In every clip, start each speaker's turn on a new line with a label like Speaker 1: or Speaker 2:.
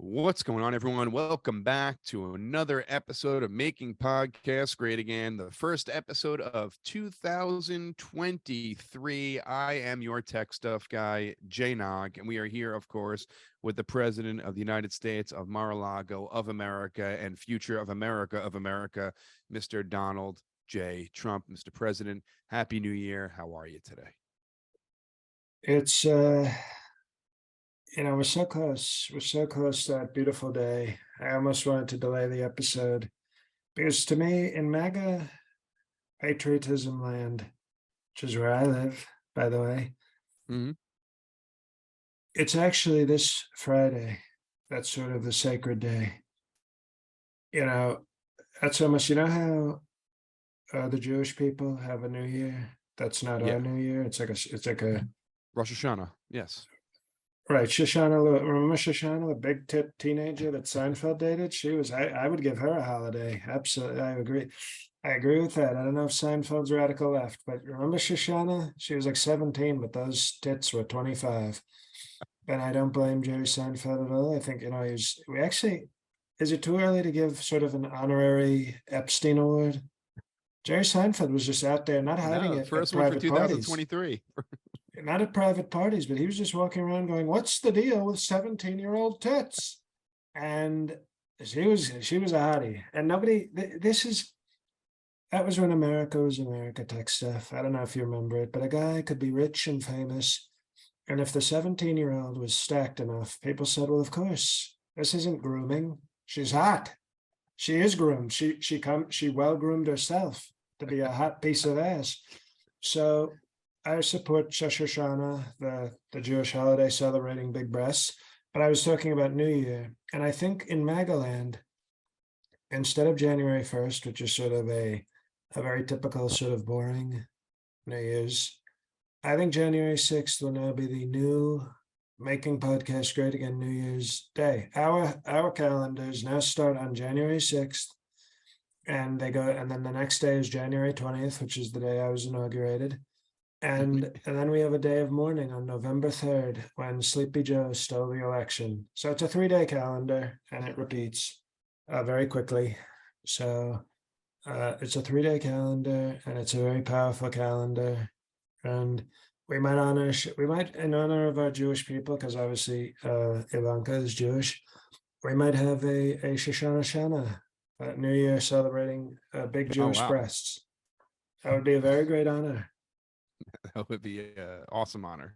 Speaker 1: What's going on, everyone? Welcome back to another episode of Making Podcasts Great Again, the first episode of 2023. I am your tech stuff guy, Jay Nog, and we are here, of course, with the President of the United States of Mar-a-Lago of America and future of America, Mr. Donald J. Trump. Mr. President, Happy New Year. How are you today?
Speaker 2: It's we're so close. We're so close to that beautiful day. I almost wanted to delay the episode because to me, in MAGA patriotism land, which is where I live, by the way,
Speaker 1: Mhm.
Speaker 2: it's actually this Friday. That's sort of the sacred day. You know, that's almost, how the Jewish people have a new year. That's not our
Speaker 1: Yeah.
Speaker 2: new year. It's like a
Speaker 1: Rosh Hashanah. Yes.
Speaker 2: right, remember Shoshana, the big tit teenager that Seinfeld dated? I would give her a holiday. Absolutely, I agree. I agree with that. I don't know if Seinfeld's radical left, but remember Shoshana? She was like 17, but those tits were 25. And I don't blame Jerry Seinfeld at all. I think, is it too early to give sort of an honorary Epstein award? Jerry Seinfeld was just out there, not hiding
Speaker 1: No,
Speaker 2: it at
Speaker 1: first one for
Speaker 2: private parties.
Speaker 1: 2023.
Speaker 2: Not at private parties, but he was just walking around going, "What's the deal with 17-year-old tits?" And she was a hottie. And that was when America was America tech stuff. I don't know if you remember it, but a guy could be rich and famous. And if the 17-year-old was stacked enough, people said, "Well, of course, this isn't grooming. She's hot. She is groomed. She well groomed herself to be a hot piece of ass." So I support Rosh Hashanah, the Jewish holiday celebrating big breasts, but I was talking about New Year. And I think in MAGA land, instead of January 1st, which is sort of a very typical sort of boring New Year's, I think January 6th will now be the new Making Podcast Great Again New Year's Day. Our calendars now start on January 6th, and then the next day is January 20th, which is the day I was inaugurated. And then we have a day of mourning on November 3rd when Sleepy Joe stole the election. So it's a 3-day calendar and it repeats very quickly. So it's a 3-day calendar and it's a very powerful calendar. And we might, in honor of our Jewish people, because obviously Ivanka is Jewish, we might have a Shoshana Shana, New Year celebrating big
Speaker 1: Oh,
Speaker 2: Jewish
Speaker 1: wow.
Speaker 2: breasts. That would be a very great honor.
Speaker 1: That would be an awesome honor.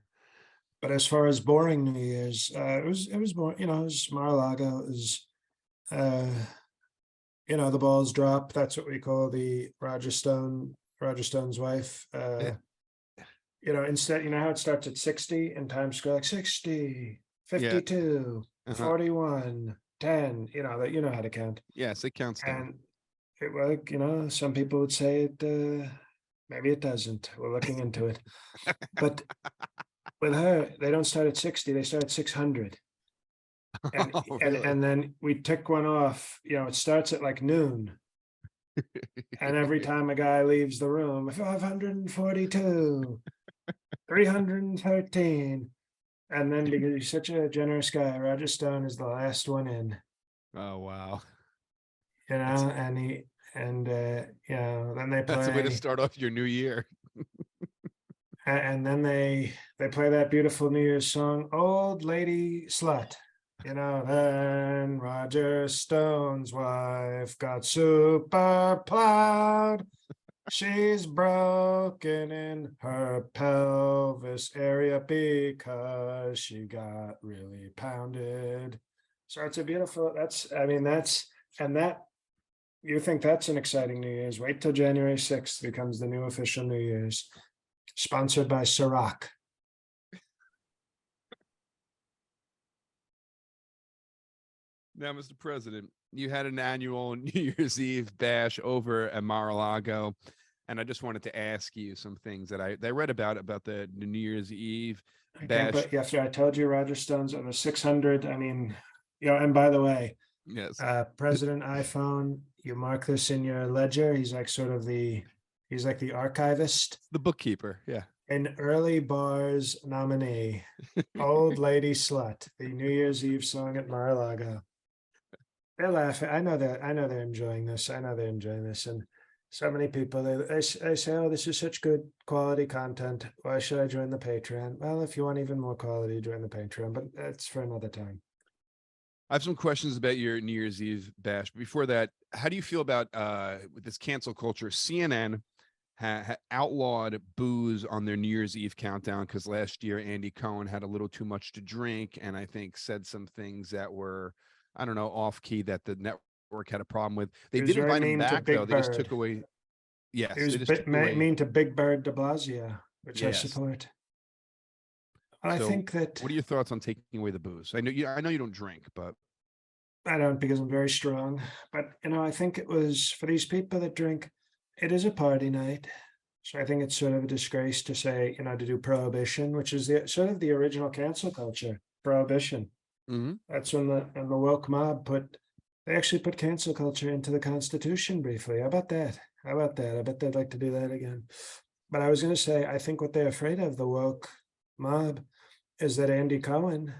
Speaker 2: But as far as boring New Year's, it was boring. It was Mar-a-Lago. It was, the balls drop. That's what we call the Roger Stone's wife.
Speaker 1: Yeah.
Speaker 2: Instead, how it starts at 60 in Times Square, like 60,
Speaker 1: Yeah.
Speaker 2: 52,
Speaker 1: Uh-huh.
Speaker 2: 41, 10. How to count.
Speaker 1: Yes, it counts down.
Speaker 2: And some people would say it. Maybe it doesn't. We're looking into it. But with her, they don't start at 60, they start at 600. And,
Speaker 1: Oh,
Speaker 2: and,
Speaker 1: really?
Speaker 2: and then we tick one off, it starts at like noon. And every time a guy leaves the room, 542, 313. And then because he's such a generous guy, Roger Stone is the last one in.
Speaker 1: Oh, wow.
Speaker 2: Then they
Speaker 1: That's the way to
Speaker 2: play.
Speaker 1: start off your new year.
Speaker 2: And then they play that beautiful New Year's song, "Old Lady Slut." Then Roger Stone's wife got super plowed. She's broken in her pelvis area because she got really pounded. So it's a beautiful, you think that's an exciting New Year's. Wait till January 6th becomes the new official New Year's. Sponsored by Ciroc.
Speaker 1: Now, Mr. President, you had an annual New Year's Eve bash over at Mar-a-Lago, and I just wanted to ask you some things that I read about the New Year's Eve bash.
Speaker 2: But after I told you Roger Stone's over 600, and by the way,
Speaker 1: Yes.
Speaker 2: President iPhone, you mark this in your ledger. He's like the archivist.
Speaker 1: The bookkeeper. Yeah.
Speaker 2: An early bars nominee, Old Lady Slut, the New Year's Eve song at Mar-a-Lago. They're laughing. I know that. I know they're enjoying this. I know they're enjoying this. And so many people, they say, oh, this is such good quality content. Why should I join the Patreon? Well, if you want even more quality, join the Patreon, but that's for another time.
Speaker 1: I have some questions about your New Year's Eve bash. Before that, how do you feel about with this cancel culture? CNN outlawed booze on their New Year's Eve countdown because last year Andy Cohen had a little too much to drink, and I think said some things that were, I don't know, off key that the network had a problem with. They
Speaker 2: He was
Speaker 1: did
Speaker 2: very
Speaker 1: invite him
Speaker 2: mean to
Speaker 1: back though.
Speaker 2: Big
Speaker 1: They just
Speaker 2: Bird.
Speaker 1: took away.
Speaker 2: He
Speaker 1: Yes,
Speaker 2: was
Speaker 1: they just took away.
Speaker 2: mean to Big Bird de Blasio, which I
Speaker 1: Yes.
Speaker 2: support. I
Speaker 1: So,
Speaker 2: think that
Speaker 1: what are your thoughts on taking away the booze? I know you don't drink, but
Speaker 2: I don't because I'm very strong. But I think it was for these people that drink, it is a party night. So I think it's sort of a disgrace to say, to do prohibition, which is the sort of the original cancel culture, prohibition.
Speaker 1: Mhm.
Speaker 2: That's when the woke mob they actually put cancel culture into the Constitution briefly. How about that? How about that? I bet they'd like to do that again. But I was going to say, I think what they're afraid of, the woke mob, is that Andy Cohen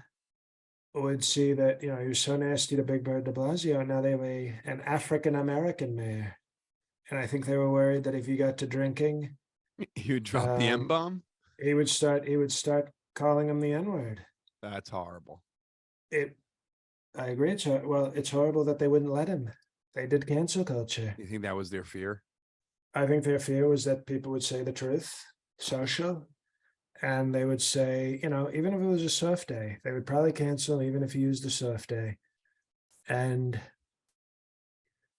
Speaker 2: would see that, he was so nasty to Big Bird de Blasio, and now they have an African American mayor. And I think they were worried that if he got to drinking,
Speaker 1: You dropped the M
Speaker 2: um,
Speaker 1: bomb.
Speaker 2: he would start calling him the N-word.
Speaker 1: That's horrible.
Speaker 2: It I agree. It's horrible that they wouldn't let him. They did cancel culture.
Speaker 1: You think that was their fear?
Speaker 2: I think their fear was that people would say the truth, social, and they would say, even if it was a soft day, they would probably cancel even if he used a soft day. And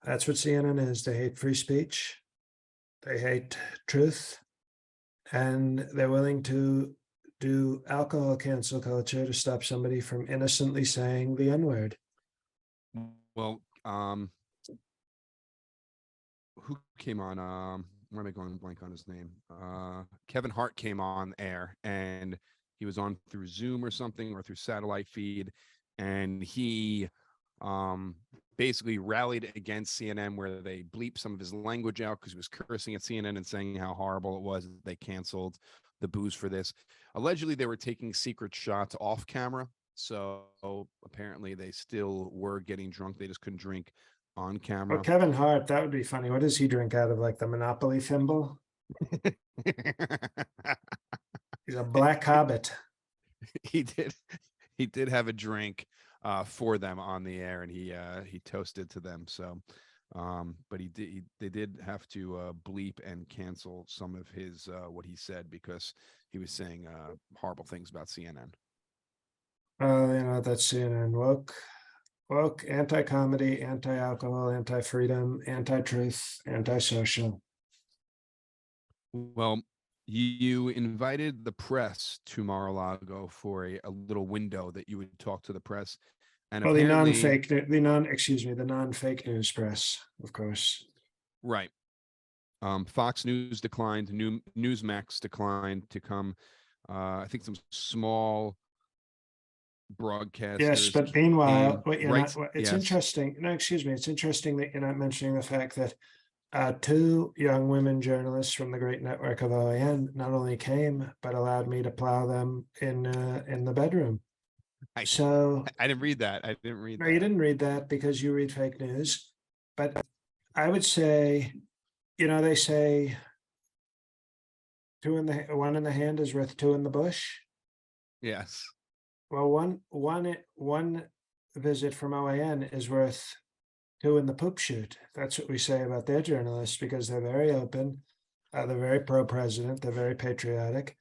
Speaker 2: that's what CNN is. They hate free speech, they hate truth, and they're willing to do alcohol cancel culture to stop somebody from innocently saying the N word.
Speaker 1: Well, who came on? Where am I going blank on his name? Kevin Hart came on air, and he was on through Zoom or something, or through satellite feed, and he basically rallied against CNN, where they bleeped some of his language out because he was cursing at CNN and saying how horrible it was that they canceled the booze for this. Allegedly, they were taking secret shots off camera, so apparently they still were getting drunk. They just couldn't drink on
Speaker 2: Well,
Speaker 1: camera.
Speaker 2: Kevin Hart, that would be funny. What does he drink out of, like the Monopoly thimble? He's a black hobbit.
Speaker 1: he did he did have a drink for them on the air, and he toasted to them. So but they did have to bleep and cancel some of his what he said, because he was saying horrible things about CNN.
Speaker 2: That's CNN. Woke, anti-comedy, anti-alcohol, anti-freedom, anti-truth, anti-social.
Speaker 1: Well, you invited the press to Mar-a-Lago for a little window that you would talk to the press, and
Speaker 2: Well, the
Speaker 1: apparently,
Speaker 2: non-fake, the non, excuse me, the non-fake news press, of course.
Speaker 1: right. Fox News declined. Newsmax declined to come. I think some small
Speaker 2: Yes,
Speaker 1: broadcasters
Speaker 2: but meanwhile,
Speaker 1: came. Right?
Speaker 2: it's
Speaker 1: Yes.
Speaker 2: interesting. No, excuse me. It's interesting that you're not mentioning the fact that two young women journalists from the great network of OAN not only came but allowed me to plow them in the bedroom.
Speaker 1: I
Speaker 2: So
Speaker 1: I didn't read that. I didn't read
Speaker 2: no, you
Speaker 1: that.
Speaker 2: didn't read that because you read fake news. But I would say, they say one in the hand is worth two in the bush.
Speaker 1: Yes.
Speaker 2: Well, one visit from OAN is worth two in the poop chute. That's what we say about their journalists because they're very open. They're very pro-president. They're very patriotic.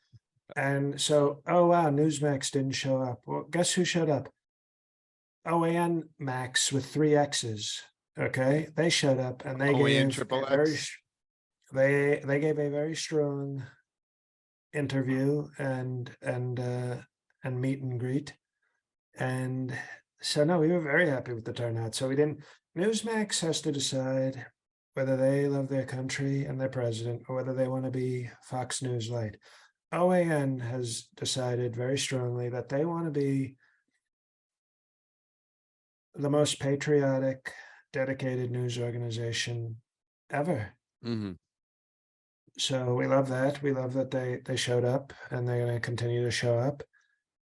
Speaker 2: And so, oh wow, Newsmax didn't show up. Well, guess who showed up? OAN Max with three X's. Okay, they showed up and they
Speaker 1: OAN
Speaker 2: gave
Speaker 1: triple
Speaker 2: a very
Speaker 1: X.
Speaker 2: they gave a very strong interview and meet and greet. And so no, we were very happy with the turnout. So we didn't. Newsmax has to decide whether they love their country and their president or whether they want to be Fox News Light. OAN has decided very strongly that they want to be the most patriotic, dedicated news organization ever.
Speaker 1: Mm-hmm.
Speaker 2: So we love that. We love that they showed up and they're going to continue to show up.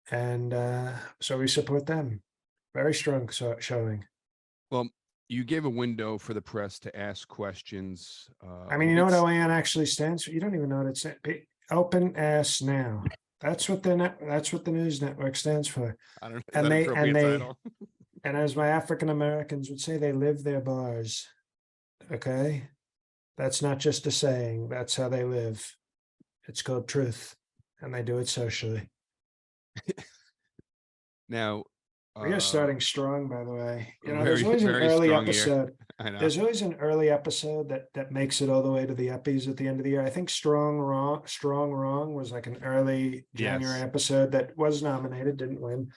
Speaker 2: And so we support them. Very strong showing.
Speaker 1: Well, you gave a window for the press to ask questions.
Speaker 2: I mean, you know what OAN actually stands for? You don't even know what it stands. Open Ass Now. That's what that's what the news network stands for.
Speaker 1: I don't know. Is
Speaker 2: And
Speaker 1: that an
Speaker 2: they
Speaker 1: appropriate title?
Speaker 2: and as my African Americans would say, they live their bars. Okay. That's not just a saying, that's how they live. It's called truth. And they do it socially.
Speaker 1: Now,
Speaker 2: We are starting strong, by the way. You know, there's
Speaker 1: very,
Speaker 2: always an
Speaker 1: very
Speaker 2: early
Speaker 1: strong year.
Speaker 2: episode.
Speaker 1: I know.
Speaker 2: There's always an early episode that makes it all the way to the Eppies at the end of the year. I think Strong Wrong was like an early January
Speaker 1: Yes.
Speaker 2: episode that was nominated, didn't win,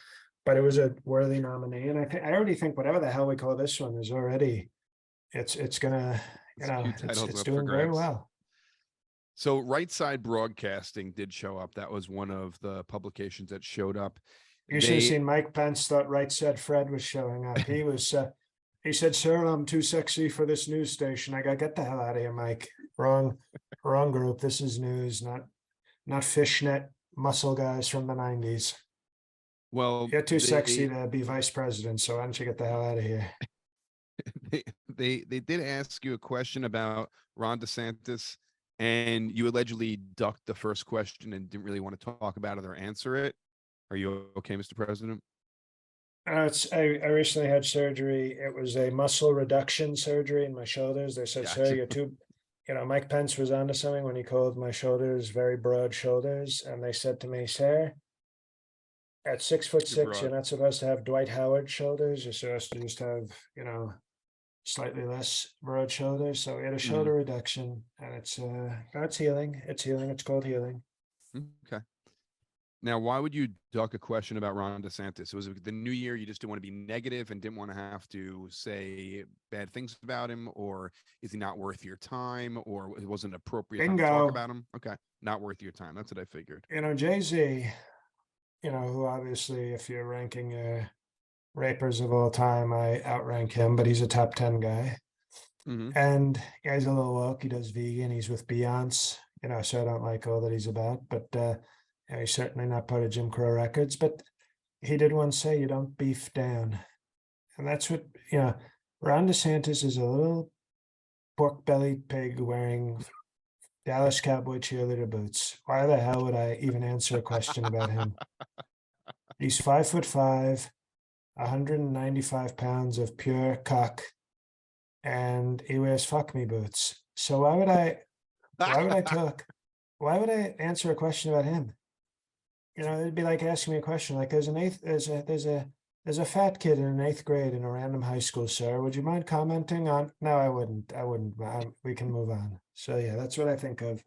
Speaker 2: but it was a worthy nominee. And I already think whatever the hell we call this one is already, it's gonna,
Speaker 1: It's a few titles
Speaker 2: it's
Speaker 1: up for
Speaker 2: doing very
Speaker 1: grabs.
Speaker 2: well.
Speaker 1: So Right Side Broadcasting did show up. That was one of the publications that showed up.
Speaker 2: You should have seen Mike Pence thought Right Said Fred was showing up. He was, he said, "Sir, I'm too sexy for this news station." I got, get the hell out of here, Mike. Wrong group. This is news, not fishnet muscle guys from the 90s.
Speaker 1: Well,
Speaker 2: You're too sexy to be vice president, so why don't you get the hell out of here?
Speaker 1: They did ask you a question about Ron DeSantis, and you allegedly ducked the first question and didn't really want to talk about it or answer it. Are you okay, Mr. President?
Speaker 2: I recently had surgery. It was a muscle reduction surgery in my shoulders. They said, "Sir,
Speaker 1: Gotcha.
Speaker 2: you're too," Mike Pence was onto something when he called my shoulders very broad shoulders. And they said to me, "Sir, at 6'6", you're not supposed to have Dwight Howard shoulders. You're supposed to just have, slightly less broad shoulders." So we had a shoulder reduction, and it's healing. It's healing. It's called healing.
Speaker 1: Okay. Now, why would you duck a question about Ron DeSantis? Was it the new year? You just didn't want to be negative and didn't want to have to say bad things about him, or is he not worth your time, or it wasn't appropriate time to talk about him? Okay, not worth your time. That's what I figured.
Speaker 2: Jay-Z, who obviously, if you're ranking rapers of all time, I outrank him, but he's a top 10 guy. And yeah, he's a little woke. He does vegan. He's with Beyonce, so I don't like all that he's about, but he's certainly not part of Jim Crow Records. But he did once say, "You don't beef down." And that's what, Ron DeSantis is a little pork-bellied pig wearing Dallas Cowboy cheerleader boots. Why the hell would I even answer a question about him? He's 5'5", 195 pounds of pure cock, and he wears fuck me boots. So why would I answer a question about him? It'd be like asking me a question like, there's a fat kid in an 8th grade in a random high school, sir. Would you mind commenting on? No, I wouldn't. We can move on. So yeah, that's what I think of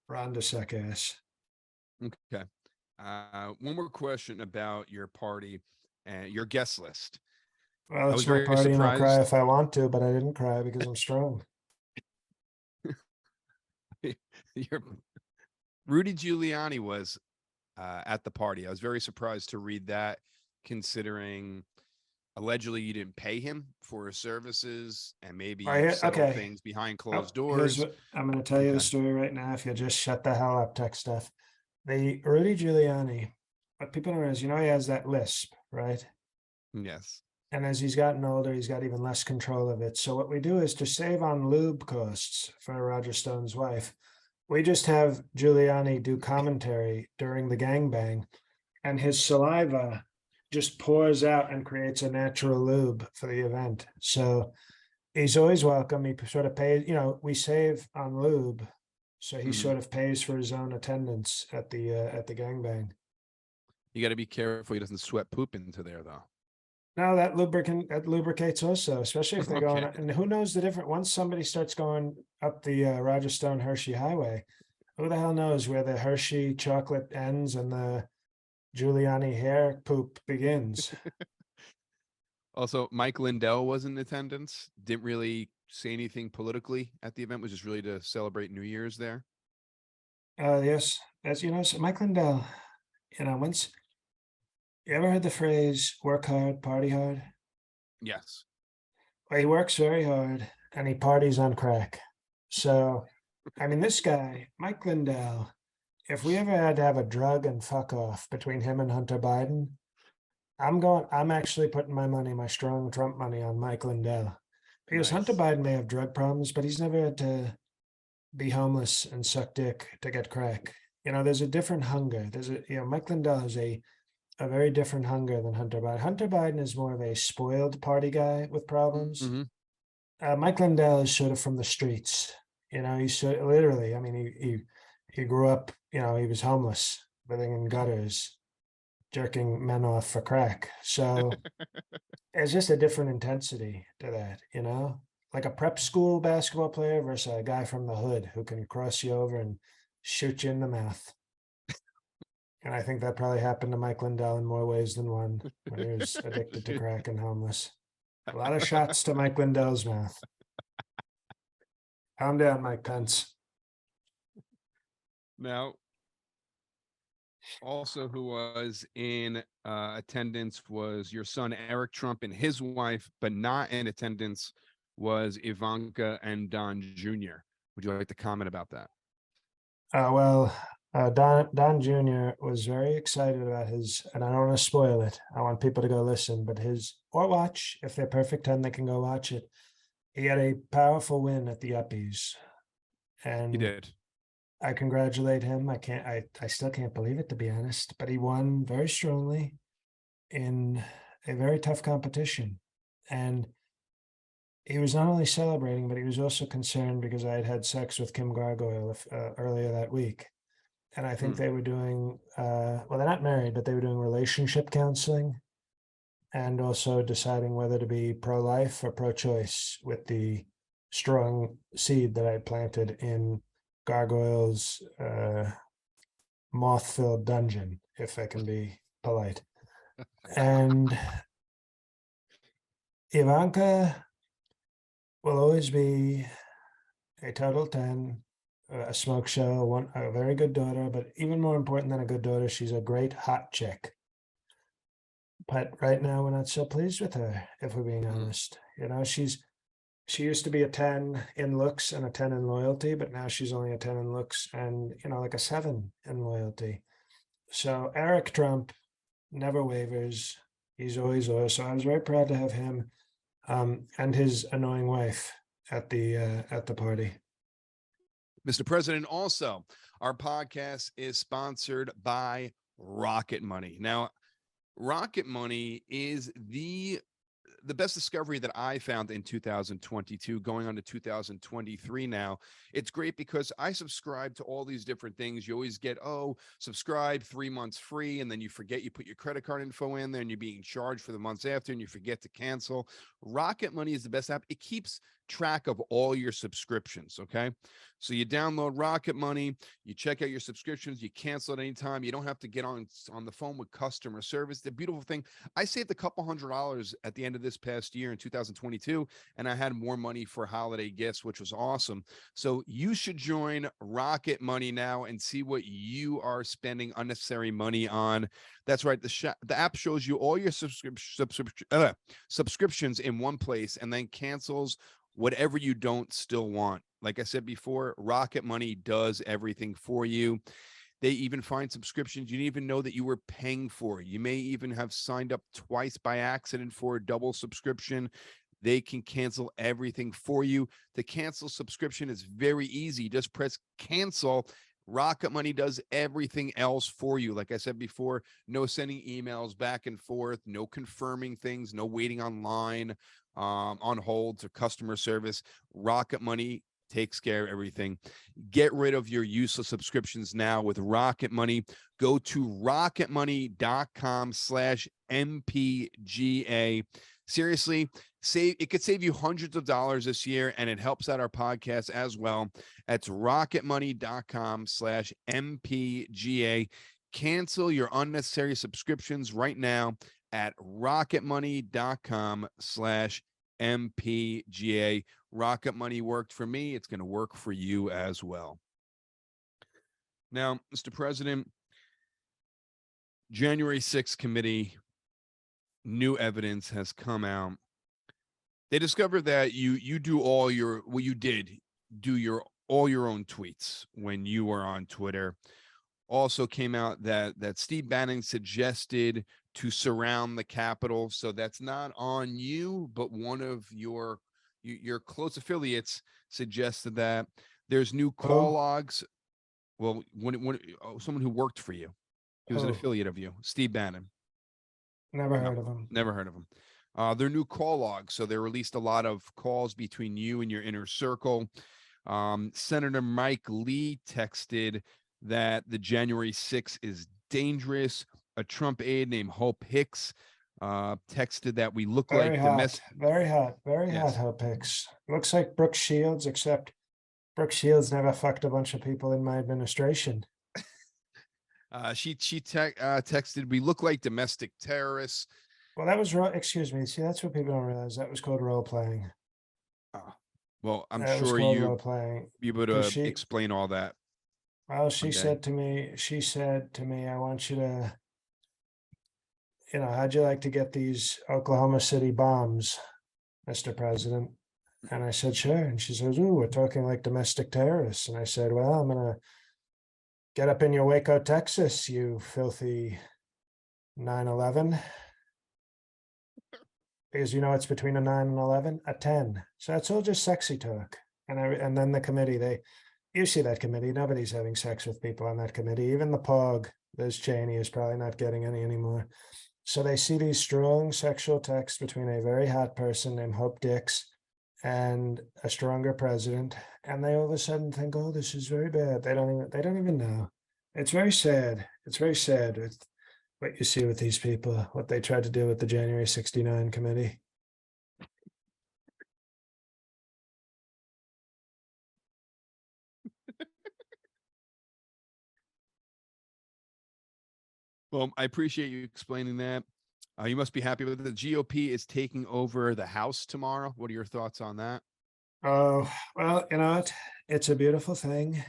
Speaker 2: Ron DeSantis.
Speaker 1: Okay. One more question about your party and your guest list.
Speaker 2: Well, it's my party and I'll cry if I want to, but I didn't cry because I'm strong.
Speaker 1: Rudy Giuliani was at the party. I was very surprised to read that, considering allegedly you didn't pay him for his services and maybe you settled things behind closed doors.
Speaker 2: I'm going to tell you the story right now. If you just shut the hell up, tech stuff. The Rudy Giuliani, what people don't realize, he has that lisp, right?
Speaker 1: Yes.
Speaker 2: And as he's gotten older, he's got even less control of it. So what we do is, to save on lube costs for Roger Stone's wife, we just have Giuliani do commentary during the gangbang, and his saliva just pours out and creates a natural lube for the event. So he's always welcome. He sort of pays, we save on lube. So he sort of pays for his own attendance at the gangbang.
Speaker 1: You got to be careful he doesn't sweat poop into there, though.
Speaker 2: No, that lubricates also, especially if they go on. And who knows the difference? Once somebody starts going up the Roger Stone Hershey Highway, who the hell knows where the Hershey chocolate ends and the Giuliani hair poop begins?
Speaker 1: Also, Mike Lindell was in attendance. Didn't really say anything politically at the event. Was just really to celebrate New Year's there.
Speaker 2: Yes, as Mike Lindell. Once. You ever heard the phrase "work hard, party hard"?
Speaker 1: Yes.
Speaker 2: Well, he works very hard and he parties on crack. So I mean, this guy, Mike Lindell, if we ever had to have a drug and fuck off between him and Hunter Biden, I'm actually putting my strong Trump money on Mike Lindell. Because Hunter
Speaker 1: Nice.
Speaker 2: Biden may have drug problems, but he's never had to be homeless and suck dick to get crack. There's a different hunger. Mike Lindell has a very different hunger than Hunter Biden. Hunter Biden is more of a spoiled party guy with problems.
Speaker 1: Mm-hmm.
Speaker 2: Mike Lindell is sort of from the streets. He's literally. I mean, he grew up. He was homeless, living in gutters, jerking men off for crack. So it's just a different intensity to that. Like a prep school basketball player versus a guy from the hood who can cross you over and shoot you in the mouth. And I think that probably happened to Mike Lindell in more ways than one when he was addicted to crack and homeless. A lot of shots to Mike Lindell's mouth. Calm down, Mike Pence.
Speaker 1: Now, also who was in attendance was your son Eric Trump and his wife, but not in attendance was Ivanka and Don Jr. Would you like to comment about that?
Speaker 2: Don Jr. was very excited about his, and I don't want to spoil it. I want people to go listen, but or watch. If they're perfect 10, they can go watch it. He had a powerful win at the Uppies,
Speaker 1: He
Speaker 2: and
Speaker 1: did.
Speaker 2: I congratulate him. I still can't believe it, to be honest, but he won very strongly in a very tough competition. And he was not only celebrating, but he was also concerned because I had had sex with Kim Gargoyle earlier that week. And I think
Speaker 1: Hmm.
Speaker 2: they were doing, well, they're not married, but they were doing relationship counseling and also deciding whether to be pro life or pro choice with the strong seed that I planted in Gargoyle's moth filled dungeon, if I can be polite. And Ivanka will always be a total 10, a smoke show, a very good daughter, but even more important than a good daughter, she's a great hot chick. But right now, we're not so pleased with her, if we're being
Speaker 1: Hmm.
Speaker 2: honest. She used to be a 10 in looks and a 10 in loyalty, but now she's only a 10 in looks and, like a 7 in loyalty. So Eric Trump never wavers. He's always loyal. So I was very proud to have him and his annoying wife at the party.
Speaker 1: Mr. President, also, our podcast is sponsored by Rocket Money. Now, Rocket Money is the best discovery that I found in 2022, going on to 2023 now. It's great because I subscribe to all these different things. You always get, subscribe 3 months free, and then you forget you put your credit card info in there and you're being charged for the months after and you forget to cancel. Rocket Money is the best app. It keeps track of all your subscriptions. Okay. So you download Rocket Money, you check out your subscriptions, you cancel at any time. You don't have to get on the phone with customer service. The beautiful thing, I saved a couple $100 at the end of this past year in 2022, and I had more money for holiday gifts, which was awesome. So you should join Rocket Money now and see what you are spending unnecessary money on. That's right. The app shows you all your subscriptions in one place and then cancels whatever you don't still want. Like I said before, Rocket Money does everything for you. They even find subscriptions you didn't even know that you were paying for. You may even have signed up twice by accident for a double subscription. They can cancel everything for you. The cancel subscription is very easy. Just press cancel. Rocket Money does everything else for you. Like I said before, no sending emails back and forth, no confirming things, no waiting online, on hold to customer service. Rocket Money takes care of everything. Get rid of your useless subscriptions now with Rocket Money. Go to rocketmoney.com/MPGA. Seriously, it could save you hundreds of dollars this year, and it helps out our podcast as well. That's rocketmoney.com/MPGA. Cancel your unnecessary subscriptions right now at rocketmoney.com/MPGA. Rocket Money worked for me. It's going to work for you as well. Now, Mr. President, January 6th committee, new evidence has come out. They discovered that you do all your, well, you did do your all your own tweets when you were on Twitter. Also came out that Steve Bannon suggested to surround the Capitol. So that's not on you, but one of your close affiliates suggested that. There's new call
Speaker 2: Oh,
Speaker 1: logs. Well, someone who worked for you, he was an
Speaker 2: oh,
Speaker 1: affiliate of you, Steve Bannon.
Speaker 2: never
Speaker 1: No,
Speaker 2: heard of him.
Speaker 1: never heard of him. Their new call logs. So they released a lot of calls between you and your inner circle. Senator Mike Lee texted that the January 6th is dangerous. A Trump aide named Hope Hicks texted that we look like
Speaker 2: Very hot,
Speaker 1: domestic.
Speaker 2: very hot, very hot.
Speaker 1: Yes.
Speaker 2: Hope Hicks looks like Brooke Shields, except Brooke Shields never fucked a bunch of people in my administration.
Speaker 1: She texted, we look like domestic terrorists.
Speaker 2: Well, that was excuse me. See, that's what people don't realize. That was called role playing.
Speaker 1: Well, I'm
Speaker 2: That was
Speaker 1: sure
Speaker 2: called
Speaker 1: you
Speaker 2: role playing
Speaker 1: be able
Speaker 2: because
Speaker 1: to explain all that
Speaker 2: well, she
Speaker 1: one day.
Speaker 2: said to me, I want you to, how'd you like to get these Oklahoma City bombs, Mr. President? And I said, sure. And she says, ooh, we're talking like domestic terrorists. And I said, well, I'm going to get up in your Waco, Texas, you filthy 9/11. Because it's between a 9 and 11, a 10. So it's all just sexy talk. And then the committee, you see that committee, nobody's having sex with people on that committee. Even the POG, Liz Cheney, is probably not getting any anymore. So they see these strong sexual texts between a very hot person named Hope Dix and a stronger president, and they all of a sudden think, oh, this is very bad. They don't even know. It's very sad. It's very sad with what you see with these people, what they tried to do with the January 69 committee.
Speaker 1: Well, I appreciate you explaining that. You must be happy with it. The GOP is taking over the House tomorrow. What are your thoughts on that?
Speaker 2: Oh, well, what? It's a beautiful thing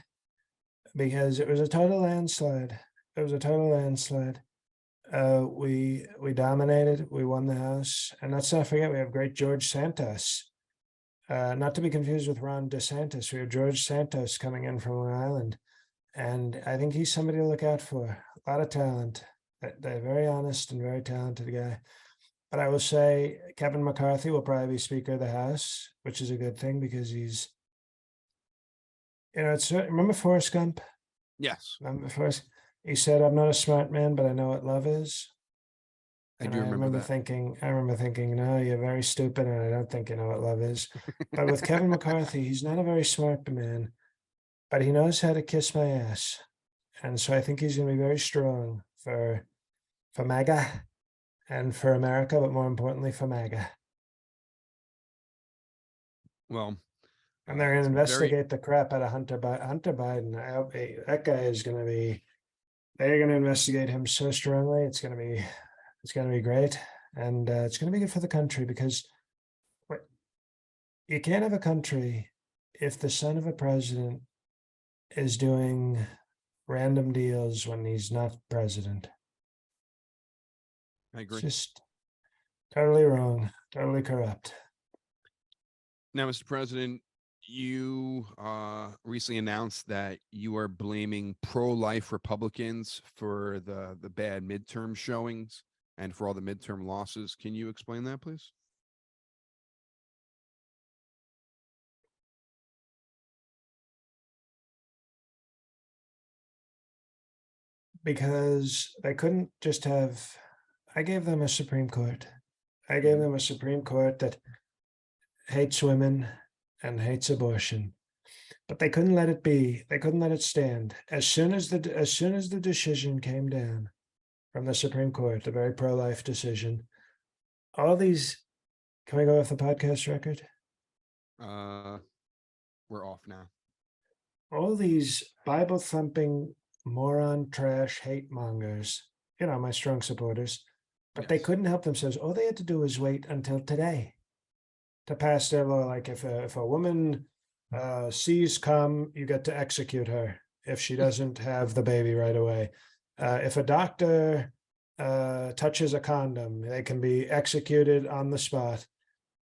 Speaker 2: because it was a total landslide. It was a total landslide. We dominated. We won the House, and let's not forget we have great George Santos. Not to be confused with Ron DeSantis. We have George Santos coming in from Long Island, and I think he's somebody to look out for. A lot of talent. They're very honest and very talented guy. But I will say Kevin McCarthy will probably be Speaker of the House, which is a good thing because he's, remember Forrest Gump?
Speaker 1: Yes,
Speaker 2: Remember Forrest? He said, I'm not a smart man, but I know what love is.
Speaker 1: I
Speaker 2: And
Speaker 1: do remember that.
Speaker 2: I remember thinking, no, you're very stupid, and I don't think you know what love is. But with Kevin McCarthy, he's not a very smart man, but he knows how to kiss my ass. And so I think he's going to be very strong for MAGA and for America, but more importantly for MAGA.
Speaker 1: Well,
Speaker 2: And they're going
Speaker 1: it's
Speaker 2: to
Speaker 1: very
Speaker 2: investigate the crap out of Hunter Biden. That guy is going to be. They're going to investigate him so strongly. It's going to be great, and it's going to be good for the country because you can't have a country if the son of a president is doing random deals when he's not president.
Speaker 1: I agree.
Speaker 2: It's just totally wrong, totally corrupt.
Speaker 1: Now, Mr. President, you recently announced that you are blaming pro-life Republicans for the bad midterm showings and for all the midterm losses. Can you explain that, please?
Speaker 2: Because they couldn't just have. I gave them a Supreme Court. I gave them a Supreme Court that hates women and hates abortion, but they couldn't let it be. They couldn't let it stand. As soon as the decision came down from the Supreme Court, the very pro-life decision, all these. Can we go off the podcast record?
Speaker 1: We're off now.
Speaker 2: All these Bible thumping moron trash hate mongers, my strong supporters, but they couldn't help themselves. All they had to do was wait until today to pass their law. Like if a woman sees cum, you get to execute her if she doesn't have the baby right away. If a doctor touches a condom, they can be executed on the spot.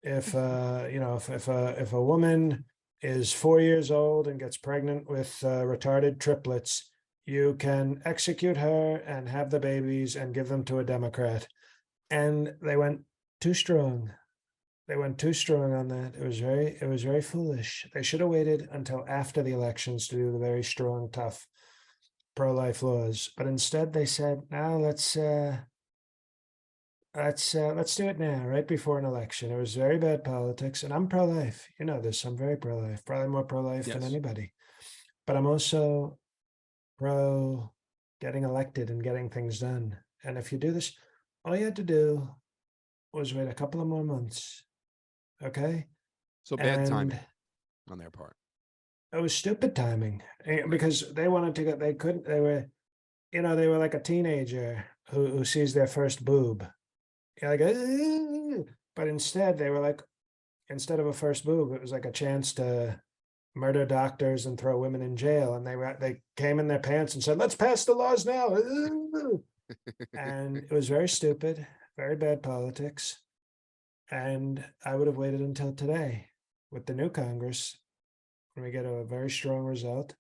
Speaker 2: If if a woman is 4 years old and gets pregnant with retarded triplets, you can execute her and have the babies and give them to a Democrat. And they went too strong. They went too strong on that. It was very foolish. They should have waited until after the elections to do the very strong, tough pro-life laws. But instead they said, now let's do it now, right before an election. It was very bad politics. And I'm pro-life. You know this. I'm very pro-life, probably more pro-life than
Speaker 1: Yes.
Speaker 2: anybody. But I'm also pro getting elected and getting things done. And if you do this, all you had to do was wait a couple of more months. Okay.
Speaker 1: So bad
Speaker 2: And
Speaker 1: timing on their part.
Speaker 2: it was stupid timing because they wanted to get, they couldn't, they were, they were like a teenager who sees their first boob. You're like, "Ugh." But instead they were like, instead of a first boob, it was like a chance to murder doctors and throw women in jail. And they came in their pants and said, let's pass the laws now. And it was very stupid, very bad politics. And I would have waited until today with the new Congress when we get a very strong result.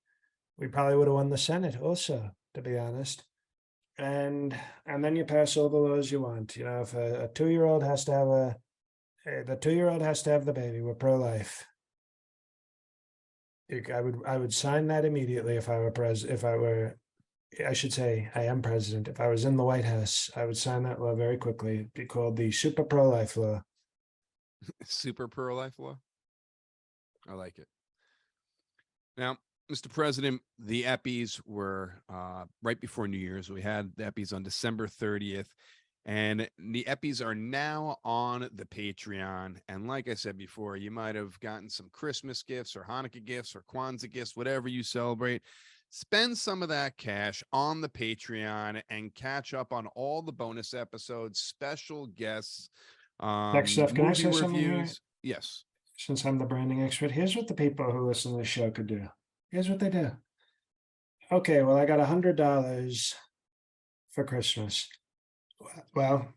Speaker 2: We probably would have won the Senate also, to be honest. And then you pass all the laws you want. If a 2-year-old has to have the 2-year-old has to have the baby. We're pro-life. I would sign that immediately if I were I should say I am president. If I was in the White House, I would sign that law very quickly. It'd be called the Super Pro-Life Law.
Speaker 1: Super pro-life law. I like it. Now, Mr. President, the Eppies were right before New Year's. We had the Eppies on December 30th, and the Eppies are now on the Patreon. And like I said before, you might have gotten some Christmas gifts or Hanukkah gifts or Kwanzaa gifts, whatever you celebrate. Spend some of that cash on the Patreon and catch up on all the bonus episodes, special guests,
Speaker 2: Next stuff. Can I
Speaker 1: movie
Speaker 2: say something here?
Speaker 1: reviews. Yes.
Speaker 2: Since I'm the branding expert, here's what the people who listen to the show could do. Here's what they do. Okay, well, I got $100 for Christmas. Well,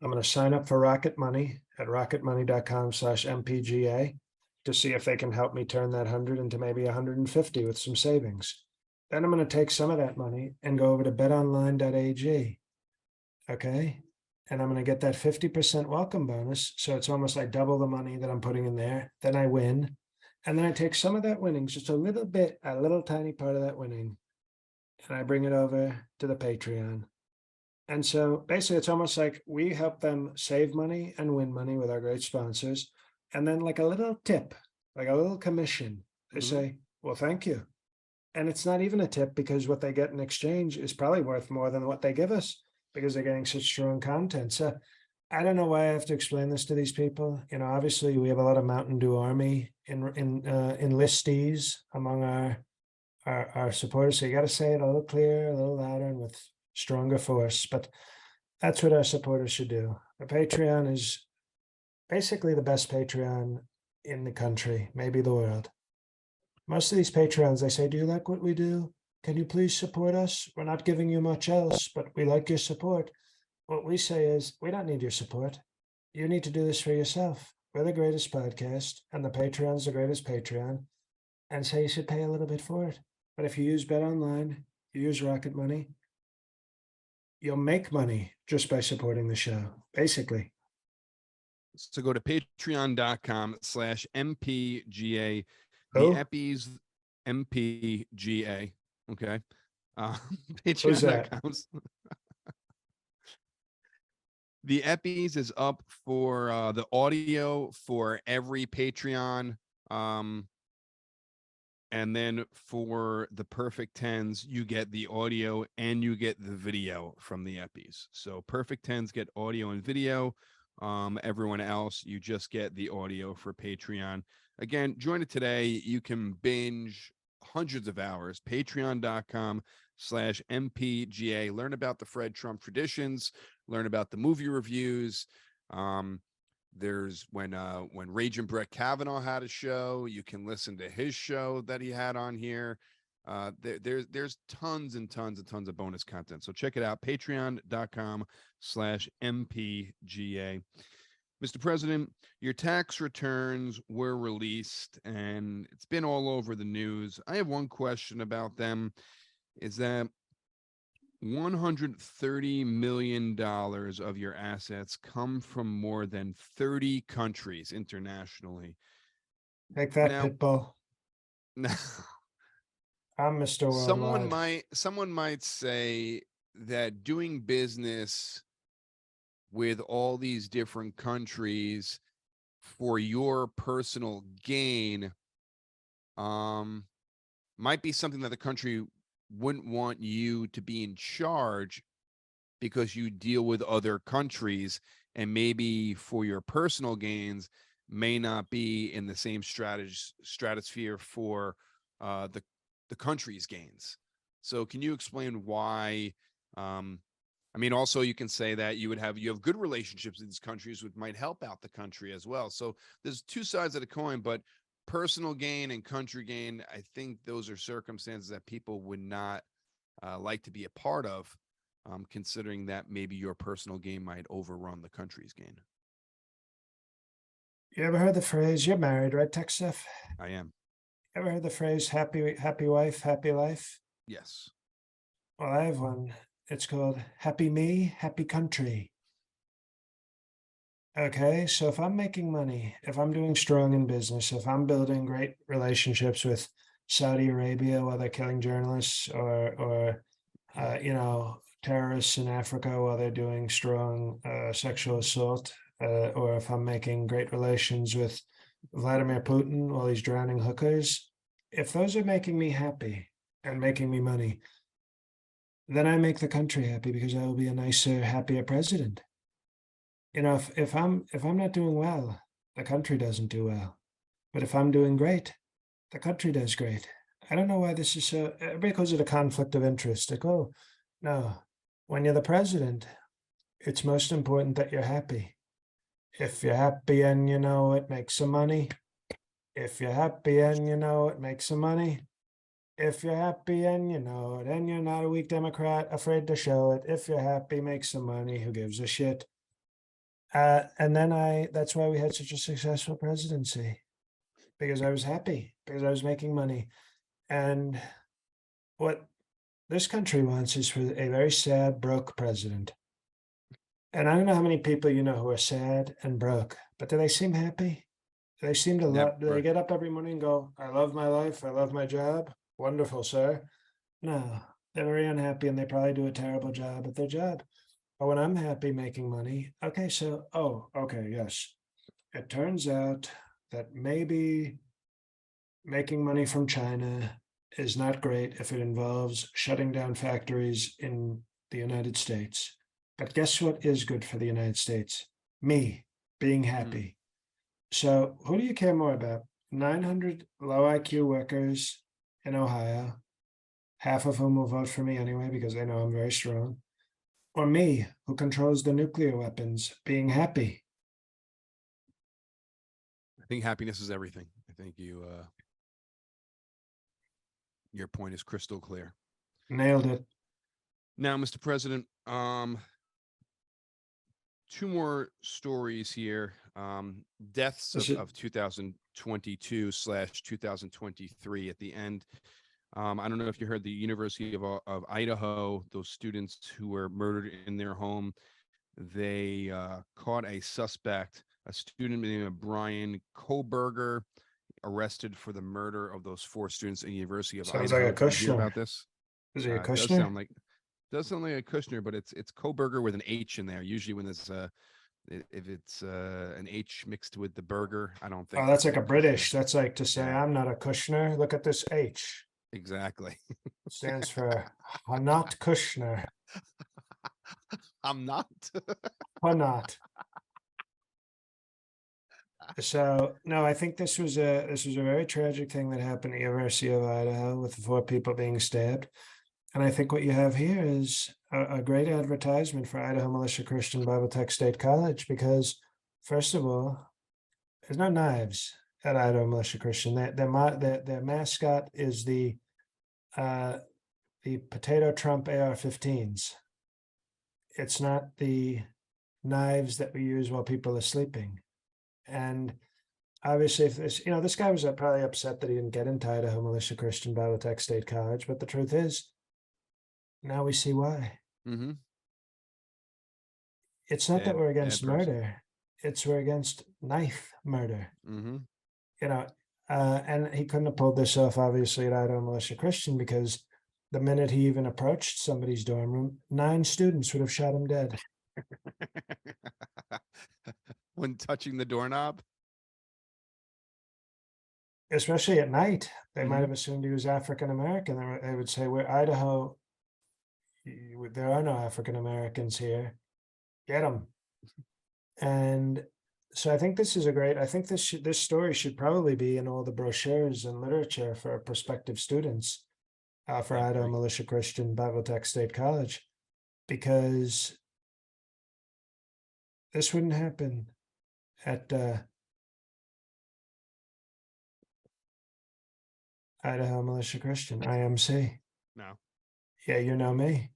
Speaker 2: I'm going to sign up for Rocket Money at rocketmoney.com/mpga to see if they can help me turn that 100 into maybe 150 with some savings. Then I'm going to take some of that money and go over to betonline.ag. Okay. And I'm going to get that 50% welcome bonus. So it's almost like double the money that I'm putting in there. Then I win. And then I take some of that winnings, just a little bit, a little tiny part of that winning, and I bring it over to the Patreon. And so basically, it's almost like we help them save money and win money with our great sponsors. And then, like a little tip, like a little commission, they say, well, thank you. And it's not even a tip because what they get in exchange is probably worth more than what they give us because they're getting such strong content. So I don't know why I have to explain this to these people. Obviously we have a lot of Mountain Dew Army enlistees among our supporters. So you got to say it a little clearer, a little louder, and with stronger force. But that's what our supporters should do. The Patreon is basically the best Patreon in the country, maybe the world. Most of these Patreons, they say, do you like what we do? Can you please support us? We're not giving you much else, but we like your support. What we say is, we don't need your support. You need to do this for yourself. We're the greatest podcast, and the Patreon's the greatest Patreon. And so you should pay a little bit for it. But if you use BetOnline, you use Rocket Money, you'll make money just by supporting the show, basically.
Speaker 1: So go to patreon.com/mpga. The
Speaker 2: Who?
Speaker 1: Eppies MPGA. Okay.
Speaker 2: Who's that?
Speaker 1: Patreon.com. The Eppies is up for the audio for every Patreon. And then for the Perfect Tens, you get the audio and you get the video from the Eppies. So Perfect Tens get audio and video. Everyone else, you just get the audio for Patreon. Again, join it today. You can binge hundreds of hours. Patreon.com/mpga. Learn about the Fred Trump traditions. Learn about the movie reviews. There's when Raging Brett Kavanaugh had a show, you can listen to his show that he had on here. There's tons and tons and tons of bonus content. So check it out, patreon.com/mpga. Mr. President, your tax returns were released and it's been all over the news. I have one question about them is that $130 million of your assets come from more than 30 countries internationally.
Speaker 2: Take that,
Speaker 1: Now,
Speaker 2: Pitbull.
Speaker 1: now
Speaker 2: I'm Mr. Worldwide.
Speaker 1: someone might say that doing business with all these different countries for your personal gain might be something that the country wouldn't want you to be in charge because you deal with other countries and maybe for your personal gains may not be in the same stratosphere for the country's gains. So can you explain why I mean, also you can say that you have good relationships with these countries, which might help out the country as well. So there's two sides of the coin, but personal gain and country gain, I think those are circumstances that people would not like to be a part of, considering that maybe your personal gain might overrun the country's gain.
Speaker 2: You ever heard the phrase, you're married, right, Tech Stuff?
Speaker 1: I am.
Speaker 2: Ever heard the phrase, happy wife, happy life?
Speaker 1: Yes.
Speaker 2: Well, I have one. It's called Happy Me, Happy Country. Okay, so if I'm making money, if I'm doing strong in business, if I'm building great relationships with Saudi Arabia while they're killing journalists, or terrorists in Africa while they're doing strong sexual assault, or if I'm making great relations with Vladimir Putin while he's drowning hookers, if those are making me happy and making me money, then I make the country happy because I will be a nicer, happier president. If I'm not doing well, the country doesn't do well. But if I'm doing great, the country does great. I don't know why this is so. Everybody calls it a conflict of interest. Like, oh, no, when you're the president, it's most important that you're happy. If you're happy and you know it, make some money. If you're happy and you know it, make some money. If you're happy and you know it, and you're not a weak Democrat afraid to show it. If you're happy, make some money. Who gives a shit? And then that's why we had such a successful presidency, because I was happy, because I was making money. And what this country wants is for a very sad, broke president. And I don't know how many people you know who are sad and broke, but do they seem happy? Do they seem to love, do they
Speaker 1: Never.
Speaker 2: get up every morning and go, I love my life, I love my job? Wonderful, sir. No, they're very unhappy and they probably do a terrible job at their job. But when I'm happy making money, okay, so, okay, yes. It turns out that maybe making money from China is not great if it involves shutting down factories in the United States. But guess what is good for the United States? Me being happy. So who do you care more about? 900 low IQ workers in Ohio, half of whom will vote for me anyway because they know I'm very strong, or me, who controls the nuclear weapons, being happy?
Speaker 1: I think happiness is everything. I think your point is crystal clear.
Speaker 2: Nailed it.
Speaker 1: Now, Mr. President, two more stories here. Deaths of 2022/2023 at the end. I don't know if you heard the University of Idaho, those students who were murdered in their home, they caught a suspect, a student named Brian Koberger, arrested for the murder of those four students in the University of
Speaker 2: Sounds
Speaker 1: Idaho.
Speaker 2: like a
Speaker 1: Did you hear
Speaker 2: Kushner.
Speaker 1: about this?
Speaker 2: Is he a
Speaker 1: It
Speaker 2: Kushner?
Speaker 1: does sound like a Kushner, but it's Koberger with an H in there. Usually when there's if it's an H mixed with the burger, I don't
Speaker 2: Oh,
Speaker 1: think
Speaker 2: that's
Speaker 1: it's
Speaker 2: like a
Speaker 1: a Kushner.
Speaker 2: British. That's like to say,
Speaker 1: Yeah,
Speaker 2: I'm not a Kushner. Look at this H.
Speaker 1: exactly.
Speaker 2: It stands for Hanat Kushner.
Speaker 1: I'm not.
Speaker 2: Hanat. So no, I think this was a very tragic thing that happened at University of Idaho with the four people being stabbed. And I think what you have here is a great advertisement for Idaho Militia Christian Bible Tech State College, because first of all, there's no knives at Idaho Militia Christian. Their mascot is the potato Trump AR-15s. It's not the knives that we use while people are sleeping. And obviously, if this, this guy was probably upset that he didn't get into Idaho Militia Christian Biotech State College, but the truth is, now we see why.
Speaker 1: Mm-hmm.
Speaker 2: It's not that
Speaker 1: Bad,
Speaker 2: we're
Speaker 1: bad
Speaker 2: against
Speaker 1: person.
Speaker 2: murder; it's we're against knife murder.
Speaker 1: Mm-hmm.
Speaker 2: You know, and he couldn't have pulled this off, obviously, at Idaho Militia Christian because the minute he even approached somebody's dorm room, 9 students would have shot him dead.
Speaker 1: When touching the doorknob.
Speaker 2: Especially at night, they might
Speaker 1: Mm-hmm.
Speaker 2: have assumed he was African American. They would say, "We're Idaho. There are no African Americans here. Get them." And so I think this is a great. I think this story should probably be in all the brochures and literature for prospective students for
Speaker 1: I
Speaker 2: Idaho
Speaker 1: agree.
Speaker 2: Militia Christian Bible Tech State College, because this wouldn't happen at Idaho Militia Christian IMC.
Speaker 1: No.
Speaker 2: Yeah, you know me.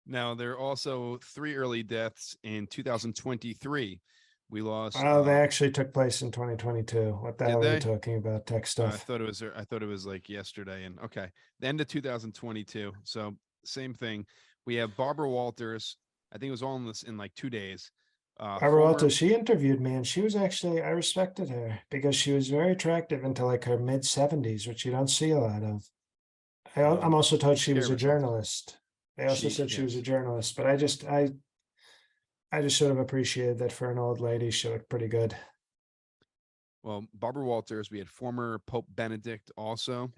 Speaker 1: Now, there are also 3 early deaths in 2023. We lost.
Speaker 2: Oh, they actually took place in 2022. What the
Speaker 1: Did
Speaker 2: hell are you
Speaker 1: they?
Speaker 2: talking about? Tech
Speaker 1: I
Speaker 2: stuff.
Speaker 1: thought it was. I thought it was like yesterday. And okay, the end of 2022. So same thing. We have Barbara Walters. I think it was all in this in like 2 days.
Speaker 2: Barbara
Speaker 1: Former.
Speaker 2: Walters, she interviewed me, and she was actually, I respected her because she was very attractive into like her mid 70s, which you don't see a lot of. I'm also told
Speaker 1: Takes
Speaker 2: she
Speaker 1: care
Speaker 2: was
Speaker 1: of
Speaker 2: a
Speaker 1: herself.
Speaker 2: journalist. They also said she was a
Speaker 1: Yes.
Speaker 2: journalist, but I just sort of appreciated that for an old lady, she looked pretty good.
Speaker 1: Well, Barbara Walters. We had former Pope Benedict also,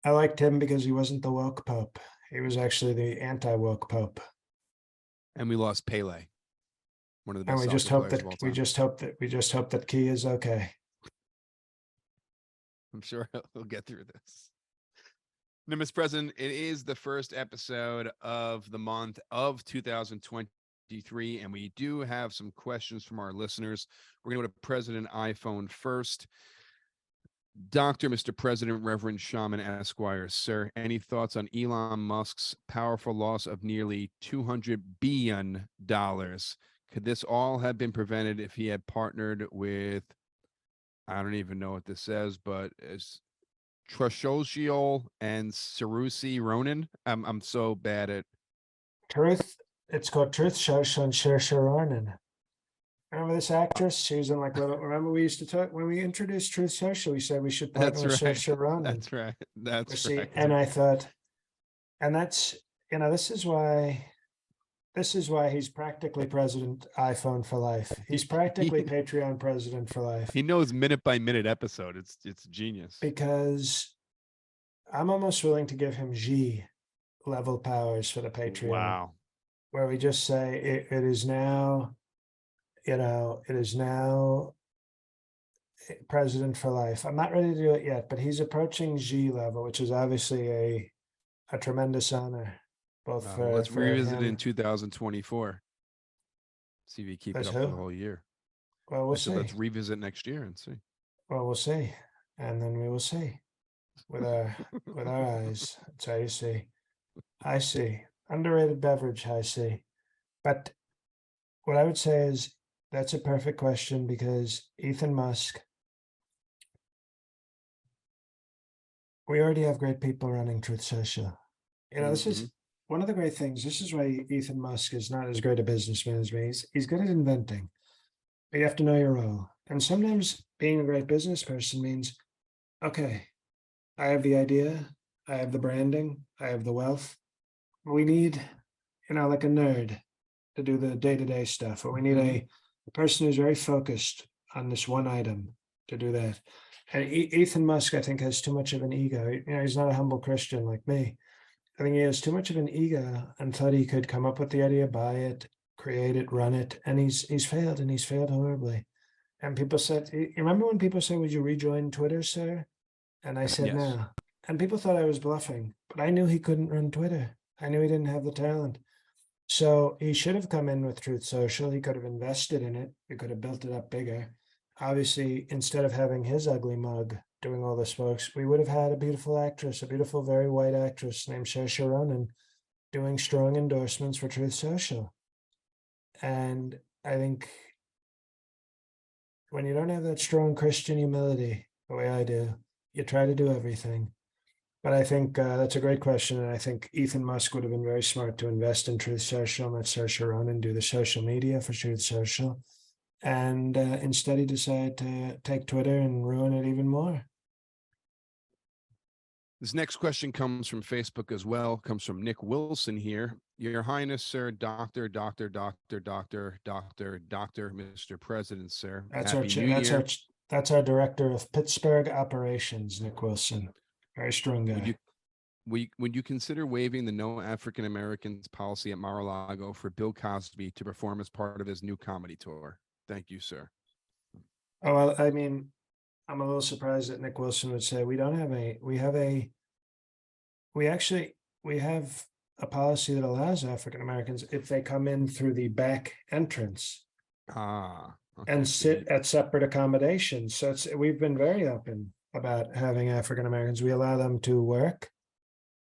Speaker 2: I liked him because he wasn't the woke pope. He was actually the anti-woke pope.
Speaker 1: and we lost Pele, one of the
Speaker 2: And
Speaker 1: best soccer players of all
Speaker 2: we
Speaker 1: time.
Speaker 2: just hope that Key is okay.
Speaker 1: I'm sure he'll get through this. Now, Mr. President, it is the first episode of the month of 2023, and we do have some questions from our listeners. We're going to go to President iPhone first. Dr. Mr. President, Reverend Shaman Esquire, sir, any thoughts on Elon Musk's powerful loss of nearly $200 billion? Could this all have been prevented if he had partnered with, I don't even know what this says, but is Trashoshiol and Sarusi Ronan? I'm so bad at.
Speaker 2: Truth, it's called Truth Shoshan Sharonan. Remember this actress? She was in like little. Remember we used to talk when we introduced Truth Social. We said we should partner
Speaker 1: That's
Speaker 2: with
Speaker 1: right.
Speaker 2: Saoirse Ronan.
Speaker 1: That's right. That's
Speaker 2: See,
Speaker 1: right.
Speaker 2: and I thought, and that's this is why he's practically president iPhone for life. He's practically
Speaker 1: he
Speaker 2: Patreon president for life
Speaker 1: he knows minute by minute episode. It's genius.
Speaker 2: because I'm almost willing to give him G level powers for the Patreon,
Speaker 1: Wow.
Speaker 2: where we just say it is now, it is now president for life. I'm not ready to do it yet, but he's approaching G level, which is obviously a tremendous honor, both
Speaker 1: Well, let's
Speaker 2: for
Speaker 1: revisit in
Speaker 2: him.
Speaker 1: 2024. See if you keep it
Speaker 2: As
Speaker 1: up for
Speaker 2: who?
Speaker 1: the whole year.
Speaker 2: Well, we'll
Speaker 1: I said let's
Speaker 2: see.
Speaker 1: revisit next year and see.
Speaker 2: Well, we'll see, and then we will see with our eyes. That's how you see. I see. Underrated beverage. I see. But what I would say is that's a perfect question because Ethan Musk, we already have great people running Truth Social. This
Speaker 1: Mm-hmm.
Speaker 2: is one of the great things. This is why Ethan Musk is not as great a businessman as me. He's good at inventing, but you have to know your role. And sometimes being a great business person means, okay, I have the idea, I have the branding, I have the wealth. We need, like a nerd to do the day-to-day stuff, or we need
Speaker 1: Mm-hmm.
Speaker 2: a person who's very focused on this one item to do that. And Ethan Musk, I think, has too much of an ego. He's not a humble Christian like me. I think he has too much of an ego and thought he could come up with the idea, buy it, create it, run it, and he's failed, and he's failed horribly. And people said, you remember when people said, "Would you rejoin Twitter, sir?" And I said,
Speaker 1: Yes.
Speaker 2: "No." And people thought I was bluffing, but I knew he couldn't run Twitter. I knew he didn't have the talent. So he should have come in with Truth Social. He could have invested in it. He could have built it up bigger. Obviously, instead of having his ugly mug doing all the spokes, we would have had a beautiful actress, a beautiful, very white actress named Saoirse Ronan, doing strong endorsements for Truth Social. And I think when you don't have that strong Christian humility, the way I do, you try to do everything. But I think that's a great question. And I think Ethan Musk would have been very smart to invest in Truth Social, let Saoirse Ronan do the social media for Truth Social. And instead, he decided to take Twitter and ruin it even more.
Speaker 1: This next question comes from Facebook as well, comes from Nick Wilson here. Your Highness, sir, Doctor, Mr. President, sir.
Speaker 2: That's
Speaker 1: Happy New Year.
Speaker 2: That's our director of Pittsburgh operations, Nick Wilson. Very strong guy.
Speaker 1: Would you consider waiving the no African Americans policy at Mar-a-Lago for Bill Cosby to perform as part of his new comedy tour? Thank you, sir.
Speaker 2: Oh, well, I mean, I'm a little surprised that Nick Wilson would say we don't have we have a policy that allows African Americans, if they come in through the back entrance,
Speaker 1: okay,
Speaker 2: and sit at separate accommodations. So we've been very open about having African Americans. We allow them to work,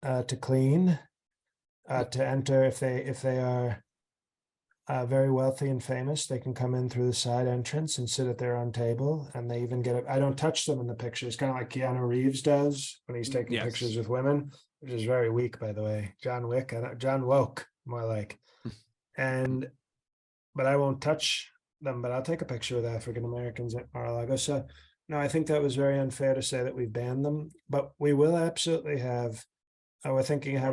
Speaker 2: to clean, to enter if they are very wealthy and famous. They can come in through the side entrance and sit at their own table, and they even get I don't touch them in the pictures, kind of like Keanu Reeves does when he's taking pictures with women, which is very weak, by the way. John Woke, more like. But I won't touch them, but I'll take a picture with African Americans at Mar-a-Lago. So no, I think that was very unfair to say that we've banned them, but we will absolutely have. We're thinking of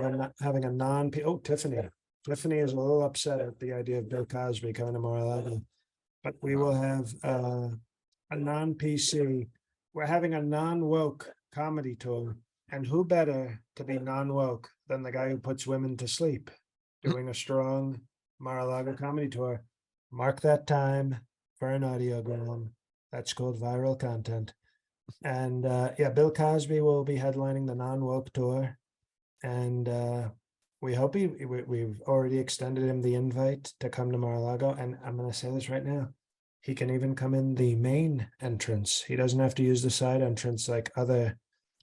Speaker 2: having a non. Oh, Tiffany. Tiffany is a little upset at the idea of Bill Cosby coming to Mar-a-Lago, but we will have a non-PC. We're having a non-woke comedy tour, and who better to be non-woke than the guy who puts women to sleep, doing a strong Mar-a-Lago comedy tour. Mark that time for an audiogram. That's called viral content. And yeah, Bill Cosby will be headlining the non-woke tour, and we hope we've already extended him the invite to come to Mar-a-Lago. And I'm going to say this right now. He can even come in the main entrance. He doesn't have to use the side entrance like other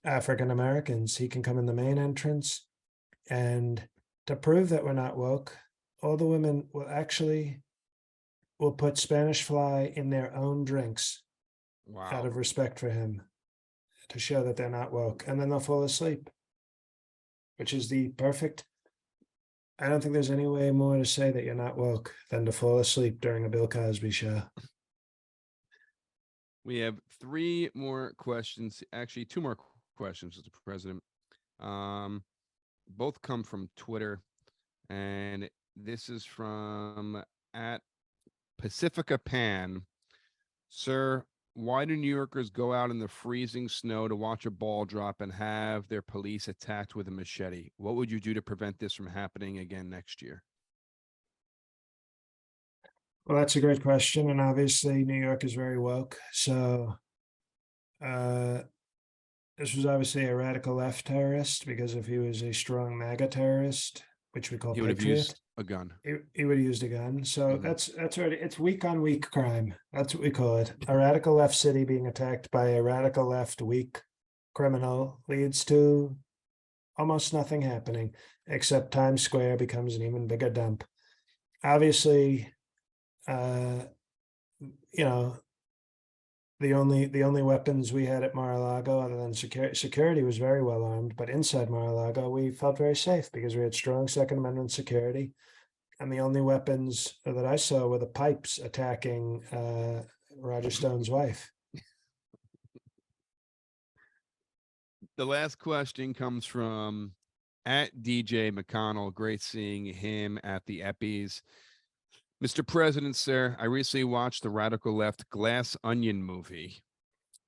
Speaker 2: African Americans. He can come in the main entrance. And to prove that we're not woke, all the women will put Spanish fly in their own drinks.
Speaker 1: Wow.
Speaker 2: Out of respect for him, to show that they're not woke. And then they'll fall asleep, which is the perfect. I don't think there's any way more to say that you're not woke than to fall asleep during a Bill Cosby show.
Speaker 1: We have three more questions, actually two more questions, Mr. President. Both come from Twitter, and this is from at Pacifica Pan. Sir, why do New Yorkers go out in the freezing snow to watch a ball drop and have their police attacked with a machete? What would you do to prevent this from happening again next year?
Speaker 2: Well, that's a great question. And obviously, New York is very woke. So this was obviously a radical left terrorist, because if he was a strong MAGA terrorist, which we call
Speaker 1: he would have used a gun.
Speaker 2: He would have used a gun. So that's already, it's week on week crime. That's what we call it. A radical left city being attacked by a radical left weak criminal leads to almost nothing happening, except Times Square becomes an even bigger dump. Obviously, you know, the only weapons we had at Mar-a-Lago, other than security, was very well armed. But inside Mar-a-Lago, we felt very safe because we had strong Second Amendment security. And the only weapons that I saw were the pipes attacking Roger Stone's wife.
Speaker 1: The last question comes from at DJ McConnell. Great seeing him at the Eppies. Mr. President, sir, I recently watched the radical left Glass Onion movie.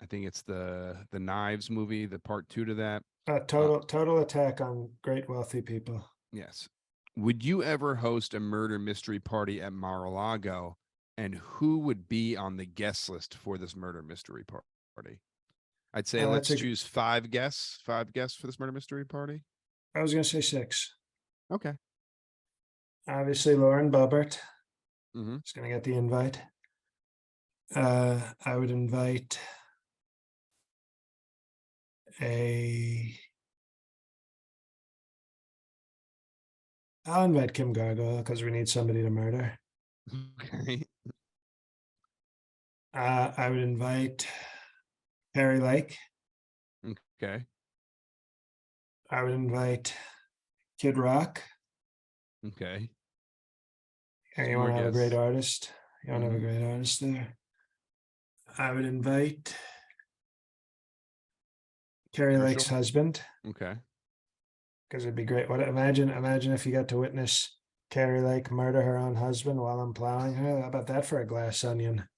Speaker 1: I think it's the Knives movie, the part 2 to that.
Speaker 2: Total attack on great wealthy people.
Speaker 1: Yes. Would you ever host a murder mystery party at Mar-a-Lago? And who would be on the guest list for this murder mystery party? I'd say let's choose 5 guests. 5 guests for this murder mystery party.
Speaker 2: I was going to say 6.
Speaker 1: Okay.
Speaker 2: Obviously, Lauren Boebert.
Speaker 1: Mm-hmm.
Speaker 2: Is going to get the invite. I would invite I'll invite Kim Gargoyle because we need somebody to murder.
Speaker 1: Okay.
Speaker 2: I would invite Harry Lake.
Speaker 1: Okay.
Speaker 2: I would invite Kid Rock.
Speaker 1: Okay.
Speaker 2: And
Speaker 1: Two
Speaker 2: you want
Speaker 1: more
Speaker 2: to have a great
Speaker 1: guests.
Speaker 2: artist. You want to have a
Speaker 1: Mhm.
Speaker 2: great artist there. I would invite Carrie Lake's
Speaker 1: Herschel.
Speaker 2: husband
Speaker 1: Okay.
Speaker 2: because it'd be great. What imagine if you got to witness Carrie Lake murder her own husband while I'm plowing her. How about that for a glass onion?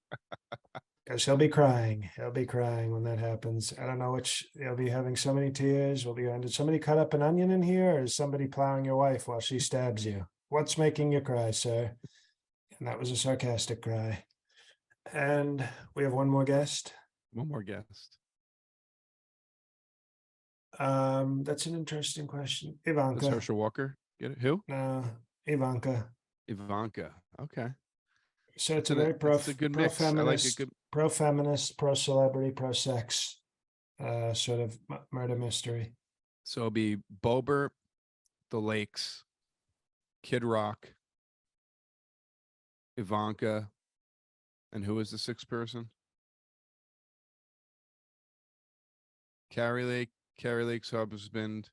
Speaker 2: Because he'll be crying. He'll be crying when that happens. I don't know which he'll be having so many tears. Did somebody cut up an onion in here, or is somebody plowing your wife while she stabs you? What's making you cry, sir? And that was a sarcastic cry. And we have one more guest.
Speaker 1: One more guest.
Speaker 2: That's an interesting question.
Speaker 1: Does
Speaker 2: Ivanka.
Speaker 1: Herschel Walker get it? Who?
Speaker 2: No, Ivanka.
Speaker 1: Ivanka. Okay.
Speaker 2: So it's
Speaker 1: That's
Speaker 2: a very
Speaker 1: that's a good
Speaker 2: pro
Speaker 1: mix. I like a
Speaker 2: feminist,
Speaker 1: good.
Speaker 2: pro celebrity, pro sex sort of murder mystery.
Speaker 1: So it'll be Bober, the Lakes, Kid Rock, Ivanka, and who is the sixth person? Carrie Lake's husband,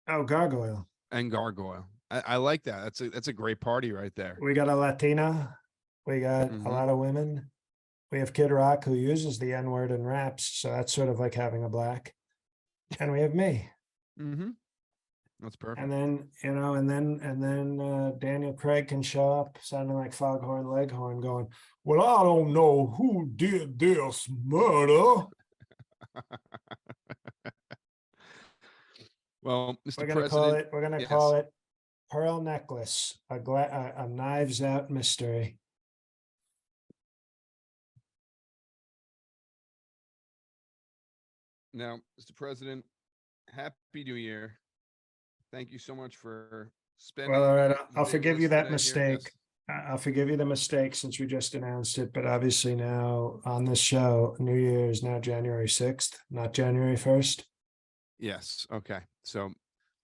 Speaker 2: Oh, Gargoyle.
Speaker 1: and Gargoyle. I like that. That's a great party right there.
Speaker 2: We got a Latina. We got a
Speaker 1: Mm-hmm.
Speaker 2: lot of women. We have Kid Rock who uses the N word in raps. So that's sort of like having a black. And we have me.
Speaker 1: Mm-hmm. That's perfect.
Speaker 2: And then, Daniel Craig can show up sounding like Foghorn Leghorn going, well, I don't know who did this murder.
Speaker 1: Well, Mr.
Speaker 2: We're gonna call
Speaker 1: President,
Speaker 2: it, we're gonna call
Speaker 1: yes.
Speaker 2: it Pearl Necklace, a Knives Out mystery.
Speaker 1: Now, Mr. President, Happy New Year. Thank you so much for
Speaker 2: Well, all
Speaker 1: spending
Speaker 2: right,
Speaker 1: the
Speaker 2: I'll
Speaker 1: day with
Speaker 2: forgive you
Speaker 1: us
Speaker 2: that
Speaker 1: today here. Yes.
Speaker 2: mistake. I'll forgive you the mistake since we just announced it, but obviously now on this show, New Year is now January 6th, not January 1st.
Speaker 1: Yes. Okay. So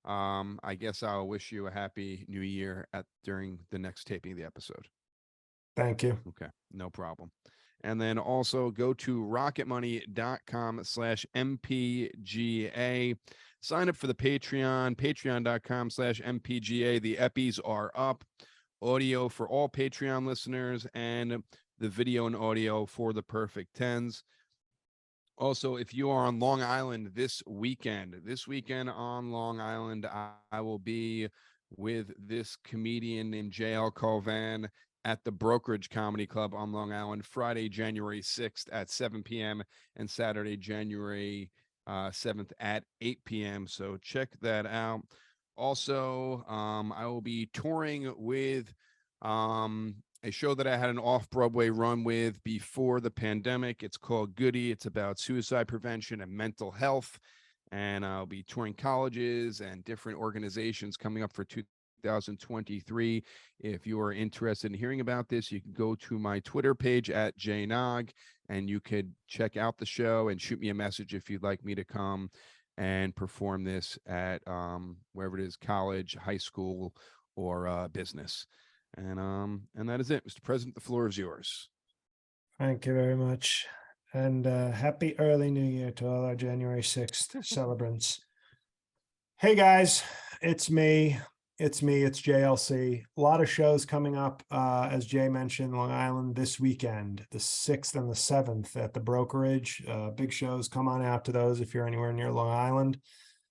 Speaker 1: I guess I'll wish you a happy new year at during the next taping of the episode.
Speaker 2: Thank you.
Speaker 1: Okay, no problem. And then also go to rocketmoney.com/mpga. Sign up for the Patreon, patreon.com/mpga. The Eppies are up. Audio for all Patreon listeners and the video and audio for the Perfect Tens. Also, if you are on Long Island this weekend on Long Island, I will be with this comedian named JL Colvan at the Brokerage Comedy Club on Long Island, Friday, January 6th at 7 p.m. and Saturday, January 7th at 8 p.m. So check that out. Also, I will be touring with a show that I had an off-Broadway run with before the pandemic. It's called Goody. It's about suicide prevention and mental health. And I'll be touring colleges and different organizations coming up for 2023. If you are interested in hearing about this, you can go to my Twitter page at jnog, and you could check out the show and shoot me a message if you'd like me to come and perform this at wherever it is, college, high school, or business. And that is it, Mr. President. The floor is yours.
Speaker 2: Thank you very much. And happy early New Year to all our January 6th celebrants. Hey guys, it's me. It's JLC. A lot of shows coming up, as Jay mentioned, Long Island this weekend, the 6th and the 7th at the Brokerage. Big shows. Come on out to those if you're anywhere near Long Island.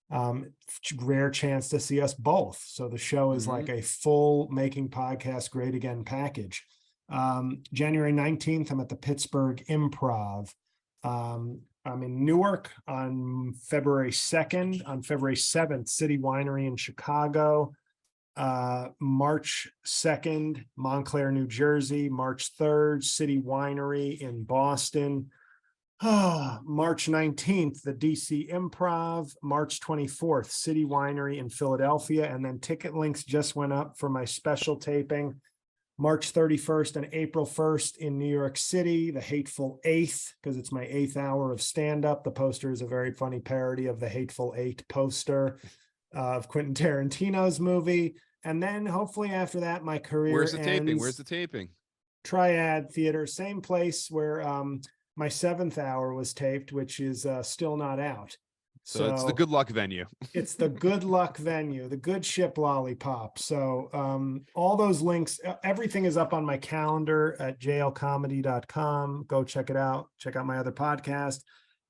Speaker 2: Rare chance to see us both. So the show is like a full Making Podcast Great Again package. January 19th, I'm at the Pittsburgh Improv. I'm in Newark on February 2nd. On February 7th, City Winery in Chicago. March 2nd, Montclair, New Jersey. March 3rd, City Winery in Boston. March 19th, the DC Improv. March 24th, City Winery in Philadelphia. And then ticket links just went up for my special taping. March 31st and April 1st in New York City, The Hateful Eighth, because it's my 8th hour of stand-up. The poster is a very funny parody of the Hateful Eight poster of Quentin Tarantino's movie. And then hopefully after that, my career
Speaker 1: Where's the taping?
Speaker 2: ends.
Speaker 1: Where's the taping?
Speaker 2: Triad Theater, same place where my seventh hour was taped, which is still not out.
Speaker 1: So it's the Good Luck venue.
Speaker 2: It's the Good Luck venue, the Good Ship Lollipop. So all those links, everything is up on my calendar at jlcomedy.com. Go check it out. Check out my other podcast,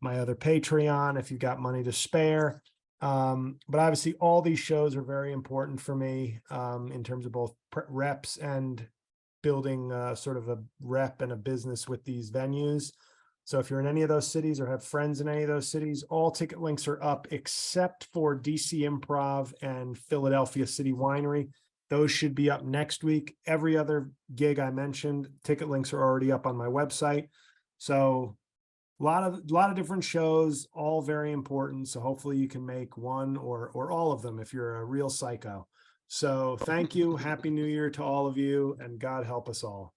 Speaker 2: my other Patreon, if you've got money to spare. But obviously all these shows are very important for me in terms of both reps and building sort of a rep and a business with these venues. So if you're in any of those cities or have friends in any of those cities, all ticket links are up except for DC Improv and Philadelphia City Winery. Those should be up next week. Every other gig I mentioned, ticket links are already up on my website. So a lot of different shows, all very important. So hopefully you can make one or all of them if you're a real psycho. So thank you. Happy New Year to all of you, and God help us all.